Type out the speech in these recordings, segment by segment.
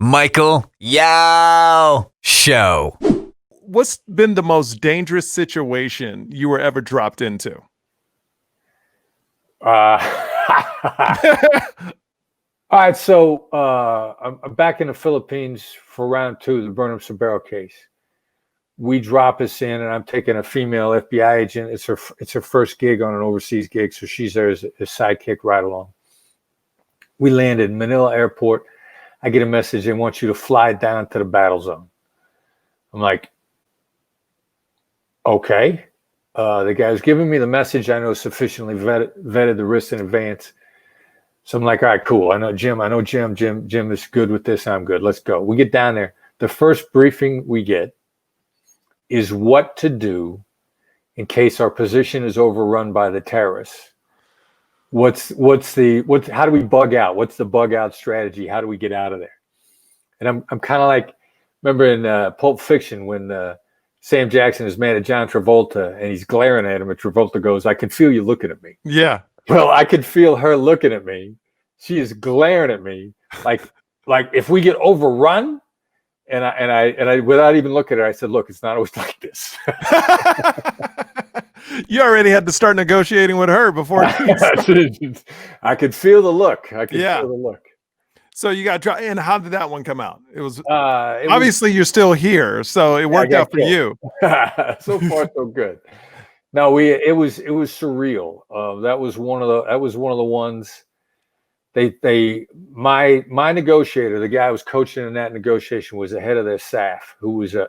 Michael Yow Show. What's been the most dangerous situation you were ever dropped into? All right, so I'm back in the Philippines for round 2 of the Burnham Sabero case. We drop us in, and I'm taking a female FBI agent. It's her first gig on an overseas gig, so she's there as a sidekick ride along. We landed in Manila Airport. I get a message, they want you to fly down to the battle zone. I'm like, okay. The guy was giving me the message. I know sufficiently vetted the risk in advance. So I'm like, all right, cool. I know Jim. Jim is good with this. I'm good. Let's go. We get down there. The first briefing we get is what to do in case our position is overrun by the terrorists. How do we bug out? What's the bug out strategy? How do we get out of there? And I'm kind of like, remember in Pulp Fiction when Sam Jackson is mad at John Travolta and he's glaring at him, and Travolta goes, "I can feel you looking at me." Yeah. Well, I could feel her looking at me. She is glaring at me like if we get overrun, and I without even looking at her, I said, "Look, it's not always like this." You already had to start negotiating with her before. I could feel the look. Feel the look. So you got dropped. And how did that one come out? It was obviously you're still here, so it worked out for you. So far, so good. No, it was surreal. That was one of the ones. My negotiator, the guy who was coaching in that negotiation, was the head of their SAF, who was a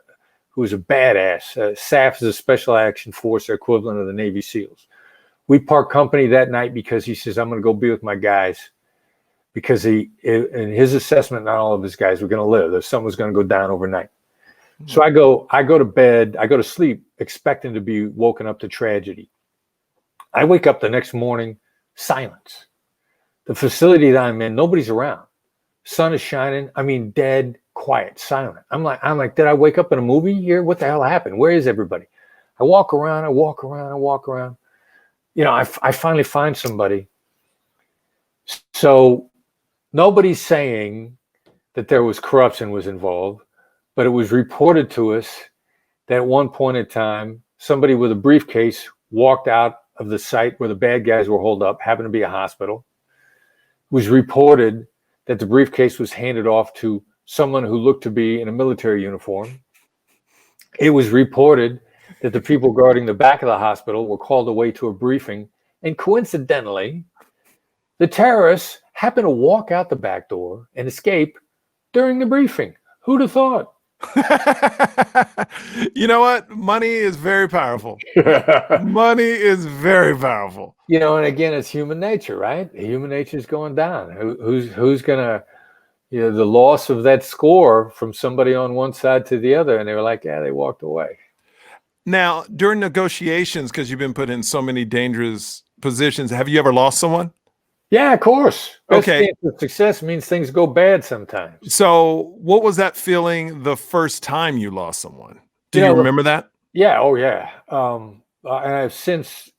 badass. SAF is a special action force, the equivalent of the Navy SEALs. We part company that night because he says, "I'm going to go be with my guys," because in his assessment, not all of his guys were going to live. Someone was going to go down overnight. Mm-hmm. So I go to bed, I go to sleep expecting to be woken up to tragedy. I wake up the next morning, silence. The facility that I'm in, nobody's around. Sun is shining. I mean, dead, quiet, silent. I'm like, did I wake up in a movie here? What the hell happened? Where is everybody? I walk around. You know, I finally find somebody. So nobody's saying that there was corruption was involved, but it was reported to us that at one point in time, somebody with a briefcase walked out of the site where the bad guys were holed up, happened to be a hospital. It was reported that the briefcase was handed off to someone who looked to be in a military uniform. It was reported that the people guarding the back of the hospital were called away to a briefing, and coincidentally, the terrorists happened to walk out the back door and escape during the briefing. Who'd have thought? You know what? Money is very powerful. Money is very powerful. You know, and again, it's human nature, right? Human nature is going down. Who's gonna, the loss of that score from somebody on one side to the other, and they were like, yeah, they walked away. Now, during negotiations, because you've been put in so many dangerous positions, have you ever lost someone? Yeah, of course. Best Okay. chance of success means things go bad sometimes. So what was that feeling the first time you lost someone? Do you remember that? Yeah. Oh, yeah. And I've since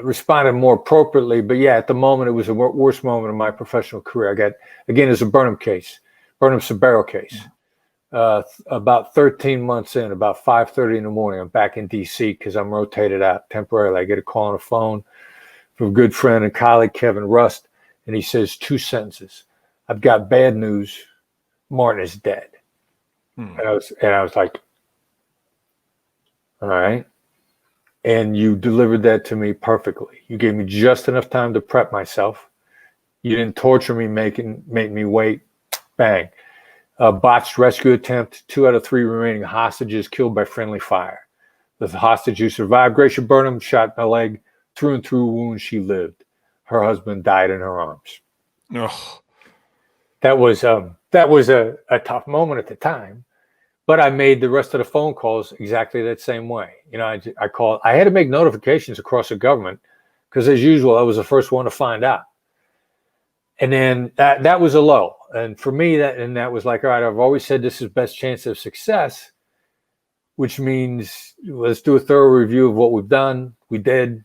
responded more appropriately. But yeah, at the moment, it was the worst moment of my professional career. I got, again, it's a Burnham Sabero case. About 13 months in, about 5:30 in the morning, I'm back in D.C. because I'm rotated out temporarily. I get a call on the phone from a good friend and colleague, Kevin Rust, and he says 2 sentences. "I've got bad news. Martin is dead." And I was like, all right. And you delivered that to me perfectly. You gave me just enough time to prep myself. You didn't torture me, make me wait. Bang. A botched rescue attempt. 2 out of 3 remaining hostages killed by friendly fire. The hostage who survived, Gracia Burnham, shot in the leg, through and through wounds. She lived. Her husband died in her arms. Oh. That was a tough moment at the time, but I made the rest of the phone calls exactly that same way. You know, I called. I had to make notifications across the government because, as usual, I was the first one to find out. And then that was a low. And for me, that was like, all right, I've always said this is best chance of success, which means let's do a thorough review of what we've done. We did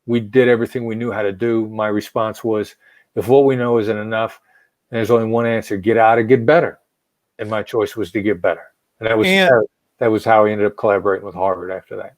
everything we knew how to do. My response was, if what we know isn't enough, And there's only one answer: get out or get better. And my choice was to get better, and that was how I ended up collaborating with Harvard after that.